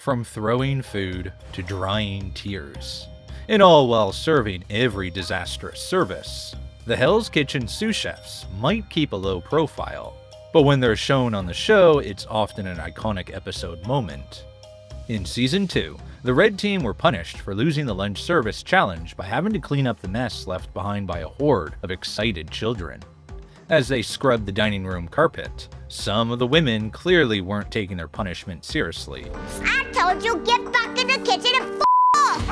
From throwing food to drying tears, and all while serving every disastrous service. The Hell's Kitchen Sous Chefs might keep a low profile, but when they're shown on the show, it's often an iconic episode moment. In Season 2, the Red Team were punished for losing the lunch service challenge by having to clean up the mess left behind by a horde of excited children. As they scrubbed the dining room carpet, some of the women clearly weren't taking their punishment seriously. I told you, get back in the kitchen and off!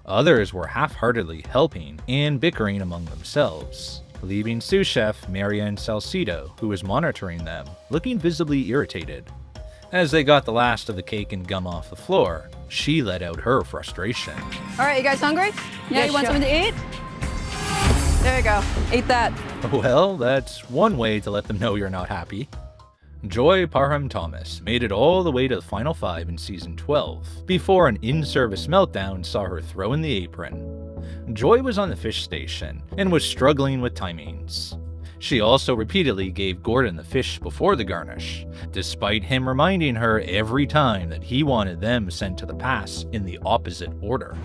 Others were half-heartedly helping and bickering among themselves, leaving sous chef Marianne Salcido, who was monitoring them, looking visibly irritated. As they got the last of the cake and gum off the floor, she let out her frustration. All right, you guys hungry? Yeah, you want something to eat? There you go. Eat that. Well, that's one way to let them know you're not happy. Joy Parham Thomas made it all the way to the final 5 in Season 12, before an in-service meltdown saw her throw in the apron. Joy was on the fish station, and was struggling with timings. She also repeatedly gave Gordon the fish before the garnish, despite him reminding her every time that he wanted them sent to the pass in the opposite order.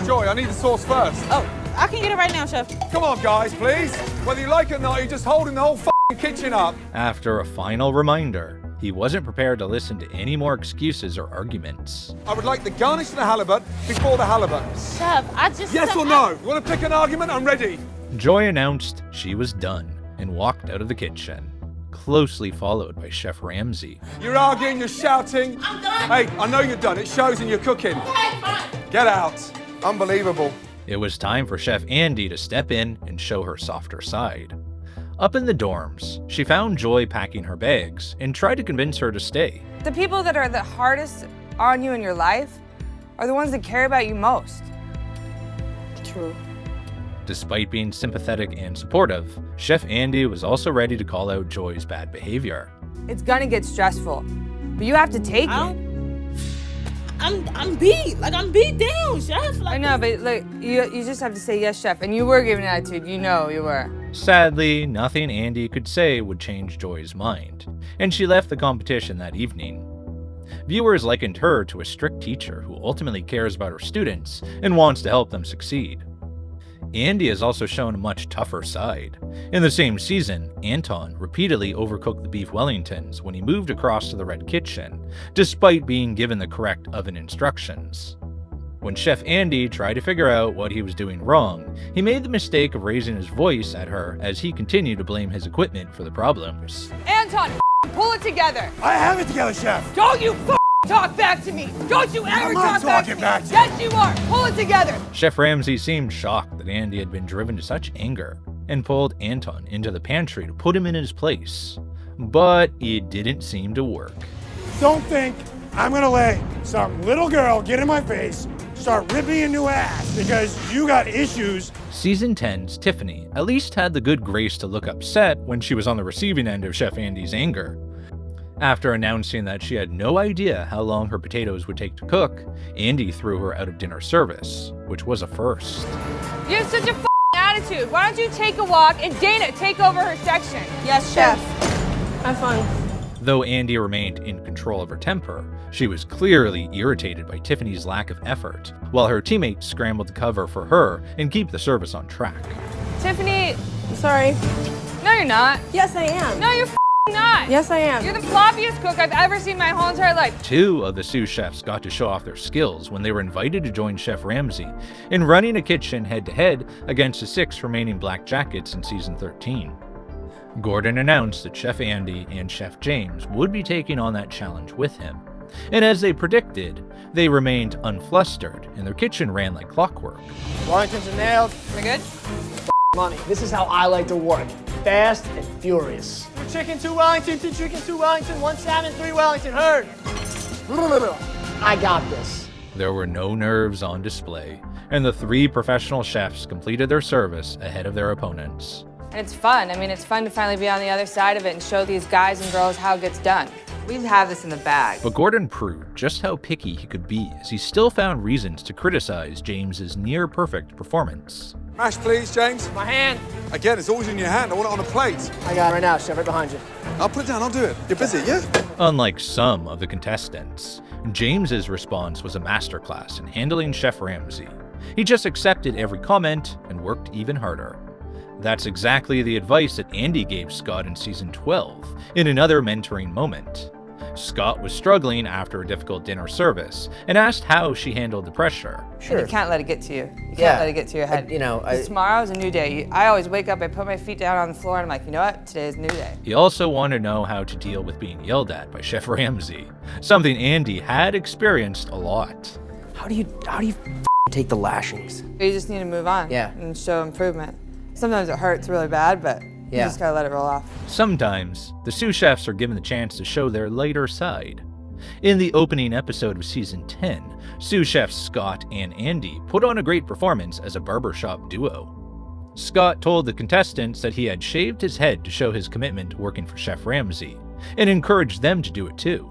Joy, I need the sauce first. Oh, I can get it right now, Chef. Come on, guys, please. Whether you like it or not, you're just holding the whole kitchen up. After a final reminder, he wasn't prepared to listen to any more excuses or arguments. I would like the garnish of the halibut before the halibut. Chef, I just... Yes or no? You want to pick an argument? I'm ready. Joy announced she was done and walked out of the kitchen, closely followed by Chef Ramsay. You're arguing, you're shouting. I'm done. Hey, I know you're done. It shows in your cooking. Okay, fine. Get out. Unbelievable. It was time for Chef Andi to step in and show her softer side. Up in the dorms, she found Joy packing her bags and tried to convince her to stay. The people that are the hardest on you in your life are the ones that care about you most. True. Despite being sympathetic and supportive, Chef Andi was also ready to call out Joy's bad behavior. It's gonna get stressful, but you have to take it. I'm beat. Like, I'm beat down, Chef. Like, I know, but look, you just have to say yes, Chef. And you were giving an attitude, you know you were. Sadly, nothing Andi could say would change Joy's mind, and she left the competition that evening. Viewers likened her to a strict teacher who ultimately cares about her students and wants to help them succeed. Andi has also shown a much tougher side. In the same season, Anton repeatedly overcooked the beef Wellingtons when he moved across to the Red Kitchen, despite being given the correct oven instructions. When Chef Andi tried to figure out what he was doing wrong, he made the mistake of raising his voice at her as he continued to blame his equipment for the problems. Anton, pull it together. I have it together, Chef. Don't you talk back to me. Don't you ever I'm not talk back to talking me. back to you. Yes, you are. Pull it together. Chef Ramsay seemed shocked that Andi had been driven to such anger and pulled Anton into the pantry to put him in his place. But it didn't seem to work. Don't think I'm gonna let some little girl get in my face, start ripping a new ass because you got issues. Season 10's Tiffany at least had the good grace to look upset when she was on the receiving end of Chef Andi's anger. After announcing that she had no idea how long her potatoes would take to cook, Andi threw her out of dinner service, which was a first. You have such a attitude. Why don't you take a walk and Dana take over her section? Yes, Chef. Have fun. Though Andi remained in control of her temper, she was clearly irritated by Tiffany's lack of effort, while her teammates scrambled to cover for her and keep the service on track. Tiffany, I'm sorry. no you're not. Yes, I am. No, you're not. Yes, I am. You're the floppiest cook I've ever seen my whole entire life. 2 of the sous chefs got to show off their skills when they were invited to join Chef Ramsay in running a kitchen head-to-head against the 6 remaining black jackets in Season 13. Gordon announced that Chef Andi and Chef James would be taking on that challenge with him, and as they predicted, they remained unflustered and their kitchen ran like clockwork. Wellingtons are nailed. We good? Money. This is how I like to work. Fast and furious. 2 chicken, 2 Wellington, 2 chicken, 2 Wellington, 1 salmon, 3 Wellington. Heard. I got this. There were no nerves on display, and the 3 professional chefs completed their service ahead of their opponents. And it's fun. I mean, it's fun to finally be on the other side of it and show these guys and girls how it gets done. We have this in the bag. But Gordon proved just how picky he could be as he still found reasons to criticize James's near-perfect performance. Mash, please, James. My hand. Again, it's always in your hand. I want it on a plate. I got it right now, Chef, right behind you. I'll put it down. I'll do it. You're busy, yeah? Unlike some of the contestants, James's response was a masterclass in handling Chef Ramsay. He just accepted every comment and worked even harder. That's exactly the advice that Andi gave Scott in season 12, in another mentoring moment. Scott was struggling after a difficult dinner service and asked how she handled the pressure. Sure. You can't let it get to you. You can't let it get to your head. Tomorrow's a new day. I always wake up, I put my feet down on the floor, and I'm like, you know what? Today is a new day. He also wanted to know how to deal with being yelled at by Chef Ramsay, something Andi had experienced a lot. How do you take the lashings? You just need to move on and show improvement. Sometimes it hurts really bad, but you just gotta let it roll off. Sometimes, the sous chefs are given the chance to show their lighter side. In the opening episode of season 10, sous chefs Scott and Andi put on a great performance as a barbershop duo. Scott told the contestants that he had shaved his head to show his commitment to working for Chef Ramsay, and encouraged them to do it too.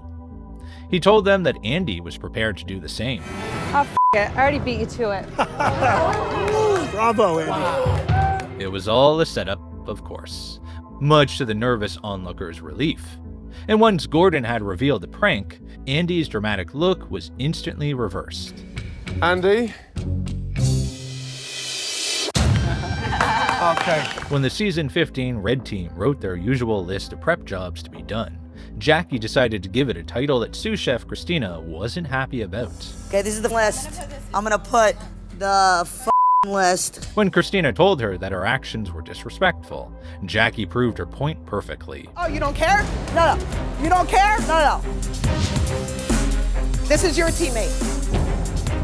He told them that Andi was prepared to do the same. Oh, it. I already beat you to it. Bravo, Andy. Wow. It was all a setup, of course, much to the nervous onlookers' relief. And once Gordon had revealed the prank, Andi's dramatic look was instantly reversed. Andi? Okay. When the season 15 red team wrote their usual list of prep jobs to be done, Jocky decided to give it a title that sous chef Christina wasn't happy about. Okay, this is the list. I'm gonna put the list. When Christina told her that her actions were disrespectful, Jocky proved her point perfectly. Oh, you don't care? No. You don't care? No. This is your teammate.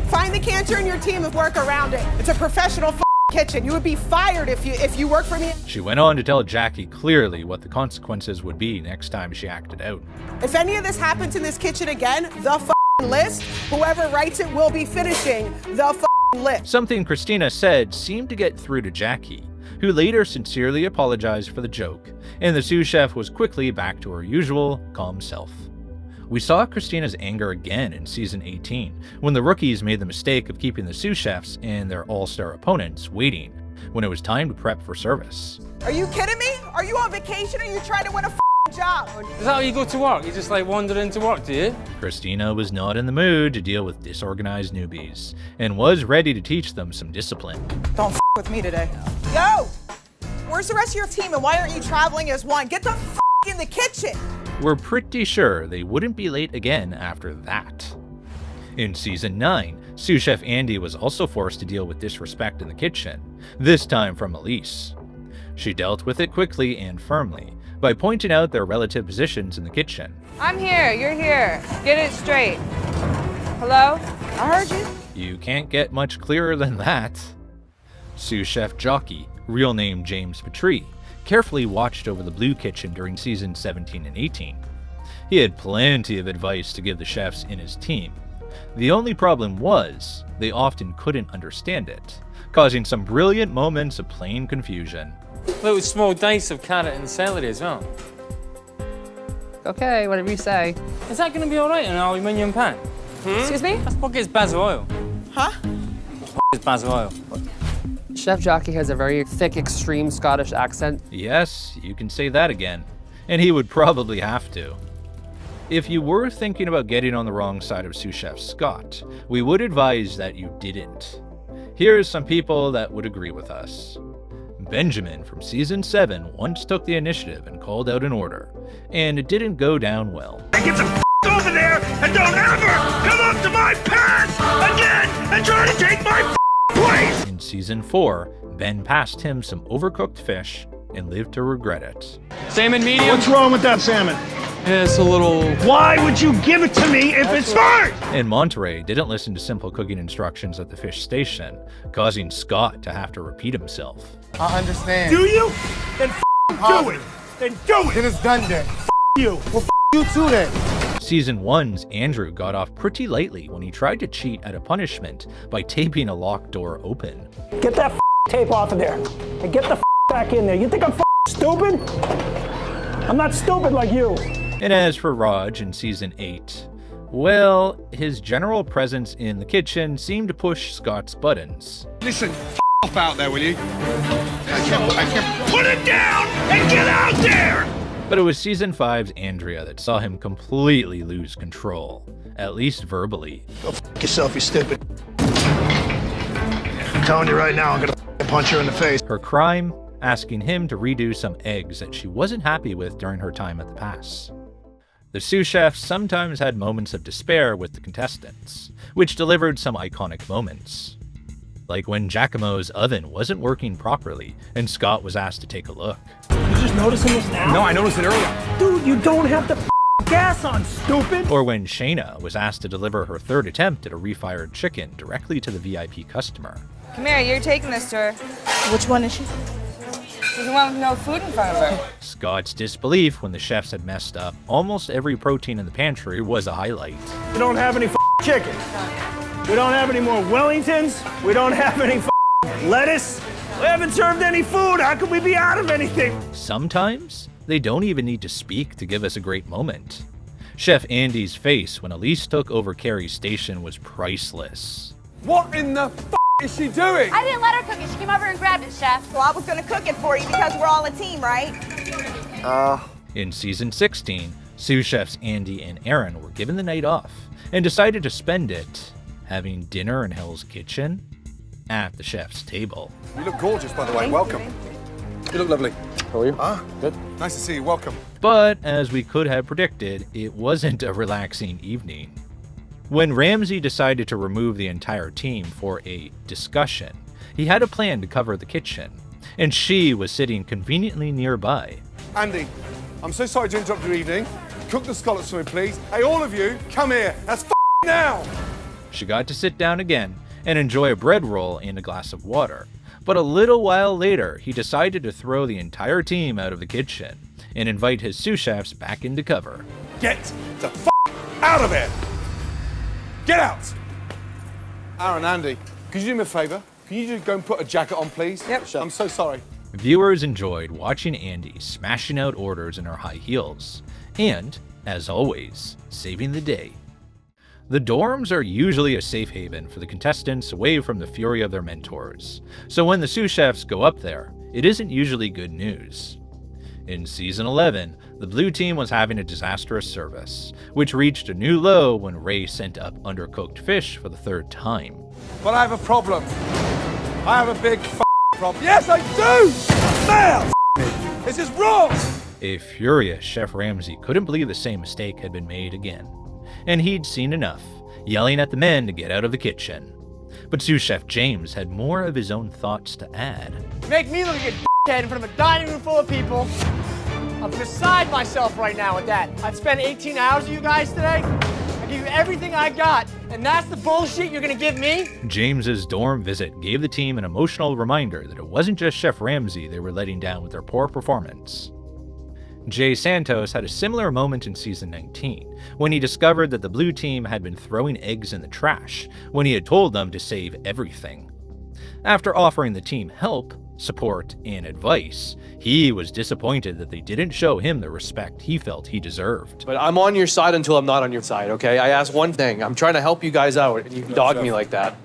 Find the cancer in your team and work around it. It's a professional kitchen. You would be fired if you work for me. She went on to tell Jocky clearly what the consequences would be next time she acted out. If any of this happens in this kitchen again, the list, whoever writes it will be finishing the list. Something Christina said seemed to get through to Jocky, who later sincerely apologized for the joke, and the sous chef was quickly back to her usual calm self. We saw Christina's anger again in season 18, when the rookies made the mistake of keeping the sous chefs and their all-star opponents waiting when it was time to prep for service. Are you kidding me? Are you on vacation or you trying to win a job? Is that how you go to work? You just like wander into work, do you? Christina was not in the mood to deal with disorganized newbies, and was ready to teach them some discipline. Don't with me today. Yo! Where's the rest of your team and why aren't you traveling as one? Get the in the kitchen! We're pretty sure they wouldn't be late again after that. In season 9, sous chef Andi was also forced to deal with disrespect in the kitchen, this time from Elise. She dealt with it quickly and firmly, by pointing out their relative positions in the kitchen. I'm here, you're here. Get it straight. Hello? I heard you. You can't get much clearer than that. Sous chef Jocky, real name James Petrie, carefully watched over the blue kitchen during seasons 17 and 18. He had plenty of advice to give the chefs in his team. The only problem was, they often couldn't understand it, causing some brilliant moments of plain confusion. Little small dice of carrot and celery as well. Okay, whatever you say. Is that going to be all right in an aluminium pan? Excuse me? That's what gets basil oil. Huh? It's basil oil. Chef Jocky has a very thick, extreme Scottish accent. Yes, you can say that again. And he would probably have to. If you were thinking about getting on the wrong side of sous chef Scott, we would advise that you didn't. Here's some people that would agree with us. Benjamin from season 7 once took the initiative and called out an order, and it didn't go down well. Get the over there and don't ever come up to my pan again and try to take my place! In season 4, Ben passed him some overcooked fish and lived to regret it. Salmon medium. What's wrong with that salmon? Yeah, it's a little... Why would you give it to me if it's burnt? And Monterey didn't listen to simple cooking instructions at the fish station, causing Scott to have to repeat himself. I understand. Do you? Then do it! Then do it! Then it's done then. You! Well, you too then. Season 1's Andrew got off pretty lightly when he tried to cheat at a punishment by taping a locked door open. Get that tape off of there and get the back in there. You think I'm stupid? I'm not stupid like you. And as for Raj in season 8, well, his general presence in the kitchen seemed to push Scott's buttons. Listen, f out there, will you? I can't put it down and get out there! But it was season 5's Andrea that saw him completely lose control, at least verbally. Go f yourself, you stupid. I'm telling you right now, I'm gonna punch her in the face. Her crime? Asking him to redo some eggs that she wasn't happy with during her time at the pass. The sous chefs sometimes had moments of despair with the contestants, which delivered some iconic moments. Like when Giacomo's oven wasn't working properly and Scott was asked to take a look. You just noticing this now? No, I noticed it earlier. Dude, you don't have to gas on, stupid! Or when Shayna was asked to deliver her third attempt at a refired chicken directly to the VIP customer. Come here, you're taking this to her. Which one is she? She's the one with no food in front of her. Scott's disbelief when the chefs had messed up almost every protein in the pantry was a highlight. We don't have any chicken. We don't have any more Wellingtons. We don't have any lettuce. We haven't served any food. How could we be out of anything? Sometimes, they don't even need to speak to give us a great moment. Chef Andi's face when Elise took over Carrie's station was priceless. What in the is she doing? I didn't let her cook it. She came over and grabbed it, Chef. Well, I was gonna cook it for you because we're all a team, right? In season 16, sous chefs Andi and Aaron were given the night off and decided to spend it having dinner in Hell's Kitchen at the chef's table. You look gorgeous, by the way. Welcome. You look lovely. How are you? Good. Nice to see you. Welcome. But as we could have predicted, it wasn't a relaxing evening. When Ramsay decided to remove the entire team for a discussion, he had a plan to cover the kitchen, and she was sitting conveniently nearby. Andy, I'm so sorry to interrupt your evening. Cook the scallops for me, please. Hey, all of you, come here. That's now. She got to sit down again and enjoy a bread roll and a glass of water. But a little while later, he decided to throw the entire team out of the kitchen and invite his sous chefs back into cover. Get the out of here. Get out. Aaron, Andy, could you do me a favor? Can you just go and put a jacket on, please? Yep. I'm so sorry. Viewers enjoyed watching Andi smashing out orders in her high heels and, as always, saving the day. The dorms are usually a safe haven for the contestants away from the fury of their mentors, so when the sous chefs go up there, it isn't usually good news. In season 11, the blue team was having a disastrous service, which reached a new low when Ray sent up undercooked fish for the third time. But I have a problem. I have a big problem. Yes, I do! Smell! This is wrong! A furious Chef Ramsay couldn't believe the same mistake had been made again, and he'd seen enough, yelling at the men to get out of the kitchen. But sous chef James had more of his own thoughts to add. Make me look like a head in front of a dining room full of people. I'm beside myself right now with that. I've spent 18 hours with you guys today. I give you everything I got, and that's the bullshit you're gonna give me? James's dorm visit gave the team an emotional reminder that it wasn't just Chef Ramsay they were letting down with their poor performance. Jay Santos had a similar moment in season 19, when he discovered that the blue team had been throwing eggs in the trash when he had told them to save everything. After offering the team help, support, and advice, he was disappointed that they didn't show him the respect he felt he deserved. But I'm on your side until I'm not on your side, okay? I asked one thing. I'm trying to help you guys out, and you dog me like that.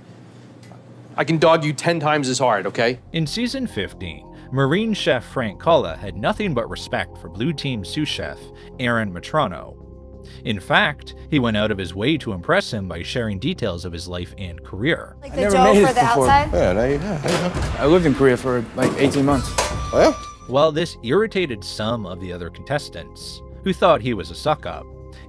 I can dog you 10 times as hard, okay? In season 15, Marine chef Frank Colla had nothing but respect for blue team sous chef Aaron Mitrano. In fact, he went out of his way to impress him by sharing details of his life and career. Like the dough for the outside? Yeah, I lived in Korea for like 18 months. Oh, yeah? While this irritated some of the other contestants, who thought he was a suck-up,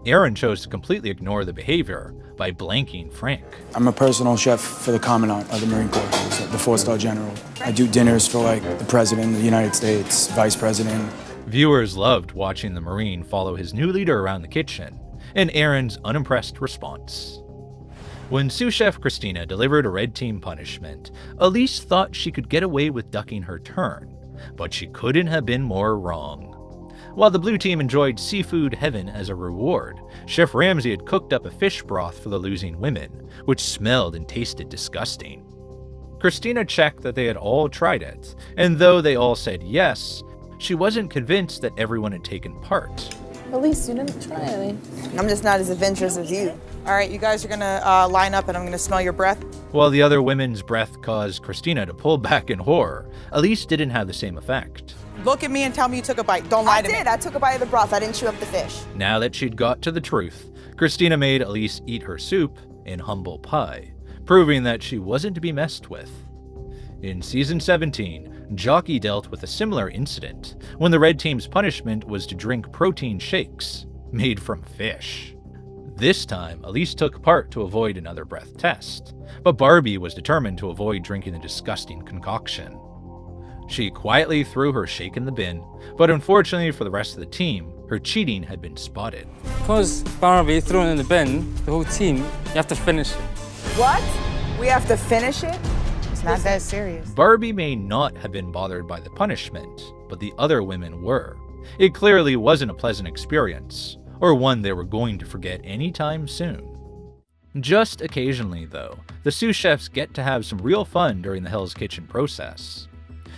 Aaron chose to completely ignore the behavior by blanking Frank. I'm a personal chef for the Commandant of the Marine Corps, so the 4-star general. I do dinners for like the President of the United States, Vice President. Viewers loved watching the Marine follow his new leader around the kitchen, and Aaron's unimpressed response. When sous chef Christina delivered a red team punishment, Elise thought she could get away with ducking her turn, but she couldn't have been more wrong. While the blue team enjoyed seafood heaven as a reward, Chef Ramsay had cooked up a fish broth for the losing women, which smelled and tasted disgusting. Christina checked that they had all tried it, and though they all said yes, she wasn't convinced that everyone had taken part. Elise, you didn't try any. I'm just not as adventurous as you. All right, you guys are gonna line up and I'm gonna smell your breath. While the other women's breath caused Christina to pull back in horror, Elise didn't have the same effect. Look at me and tell me you took a bite. Don't lie to me. I did. I took a bite of the broth. I didn't chew up the fish. Now that she'd got to the truth, Christina made Elise eat her soup in humble pie, proving that she wasn't to be messed with. In season 17, Jocky dealt with a similar incident when the red team's punishment was to drink protein shakes made from fish. This time, Elise took part to avoid another breath test, but Barbie was determined to avoid drinking the disgusting concoction. She quietly threw her shake in the bin, but unfortunately for the rest of the team, her cheating had been spotted. Because Barbie threw it in the bin, the whole team, you have to finish it. What? We have to finish it? It's not that serious. Barbie may not have been bothered by the punishment, but the other women were. It clearly wasn't a pleasant experience, or one they were going to forget anytime soon. Just occasionally, though, the sous chefs get to have some real fun during the Hell's Kitchen process.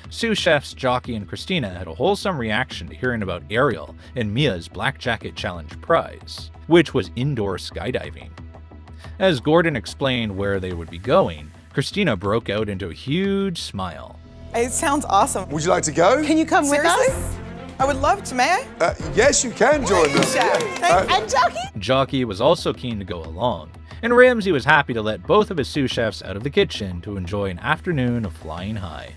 Sous chefs Jocky and Christina had a wholesome reaction to hearing about Ariel and Mia's Black Jacket Challenge prize, which was indoor skydiving. As Gordon explained where they would be going, Christina broke out into a huge smile. It sounds awesome. Would you like to go? Can you come with us? I would love to, may I? Yes, you can join us. And Jocky? Jocky was also keen to go along, and Ramsay was happy to let both of his sous chefs out of the kitchen to enjoy an afternoon of flying high.